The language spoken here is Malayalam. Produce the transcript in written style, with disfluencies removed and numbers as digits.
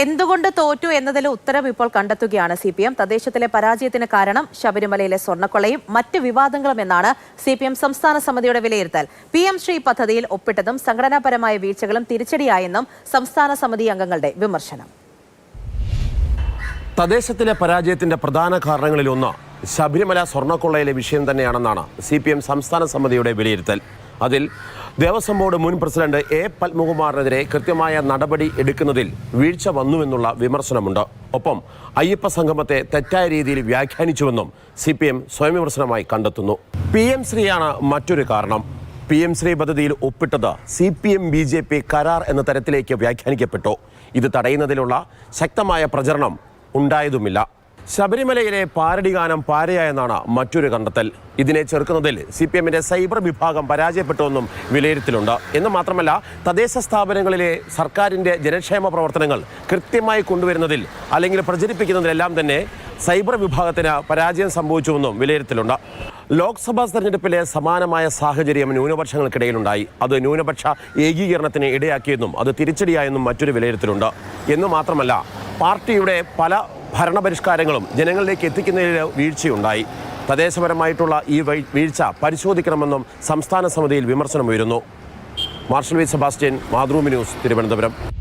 എന്തുകൊണ്ട് തോറ്റു എന്നതിലെ ഉത്തരം ഇപ്പോൾ കണ്ടെത്തുകയാണ് CPM. തദ്ദേശത്തിലെ പരാജയത്തിന് കാരണം ശബരിമലയിലെ സ്വർണ്ണക്കൊള്ളയും മറ്റ് വിവാദങ്ങളും എന്നാണ് CPM സംസ്ഥാന സമിതിയുടെ വിലയിരുത്തൽ. PM ശ്രീ പദ്ധതിയിൽ ഒപ്പിട്ടതും സംഘടനാപരമായ വീഴ്ചകളും തിരിച്ചടിയായെന്നും സംസ്ഥാന സമിതി അംഗങ്ങളുടെ വിമർശനം. തദ്ദേശത്തിലെ പരാജയത്തിന്റെ പ്രധാന കാരണങ്ങളിലൊന്ന് ശബരിമല സ്വർണ്ണക്കൊള്ളയിലെ വിഷയം തന്നെയാണെന്നാണ് CPM സംസ്ഥാന സമിതിയുടെ വിലയിരുത്തൽ. അതിൽ ദേവസ്വം ബോർഡ് മുൻ പ്രസിഡന്റ് A. പത്മകുമാറിനെതിരെ കൃത്യമായ നടപടി എടുക്കുന്നതിൽ വീഴ്ച വന്നുവെന്നുള്ള വിമർശനമുണ്ട്. ഒപ്പം അയ്യപ്പ സംഗമത്തെ തെറ്റായ രീതിയിൽ വ്യാഖ്യാനിച്ചുവെന്നും CPM സ്വയം വിമർശനമായി കണ്ടെത്തുന്നു. PM ശ്രീയാണ് മറ്റൊരു കാരണം. PM ശ്രീ പദ്ധതിയിൽ ഒപ്പിട്ടത് CPM BJP കരാർ എന്ന തരത്തിലേക്ക് വ്യാഖ്യാനിക്കപ്പെട്ടു. ഇത് തടയുന്നതിലുള്ള ശക്തമായ പ്രചരണം ഉണ്ടായതുമില്ല. ശബരിമലയിലെ പാരടി ഗാനം പാരയായെന്നാണ് മറ്റൊരു കണ്ടെത്തൽ. ഇതിനെ ചെറുക്കുന്നതിൽ CPMന്റെ സൈബർ വിഭാഗം പരാജയപ്പെട്ടുവെന്നും വിലയിരുത്തലുണ്ട്. എന്ന് മാത്രമല്ല, തദ്ദേശ സ്ഥാപനങ്ങളിലെ സർക്കാരിൻ്റെ ജനക്ഷേമ പ്രവർത്തനങ്ങൾ കൃത്യമായി കൊണ്ടുവരുന്നതിൽ അല്ലെങ്കിൽ പ്രചരിപ്പിക്കുന്നതിലെല്ലാം തന്നെ സൈബർ വിഭാഗത്തിന് പരാജയം സംഭവിച്ചുവെന്നും വിലയിരുത്തലുണ്ട്. ലോക്സഭാ തെരഞ്ഞെടുപ്പിലെ സമാനമായ സാഹചര്യം ന്യൂനപക്ഷങ്ങൾക്കിടയിലുണ്ടായി. അത് ന്യൂനപക്ഷ ഏകീകരണത്തിന് ഇടയാക്കിയെന്നും അത് തിരിച്ചടിയായെന്നും മറ്റൊരു വിലയിരുത്തലുണ്ട്. എന്ന് മാത്രമല്ല, പാർട്ടിയുടെ പല ഭരണപരിഷ്കാരങ്ങളും ജനങ്ങളിലേക്ക് എത്തിക്കുന്നതിൽ വീഴ്ചയുണ്ടായി. തദ്ദേശപരമായിട്ടുള്ള ഈ വീഴ്ച പരിശോധിക്കണമെന്നും സംസ്ഥാന സമിതിയിൽ വിമർശനമുയരുന്നു. Marshal V Sebastian, Mathrubhumi news, Thiruvananthapuram.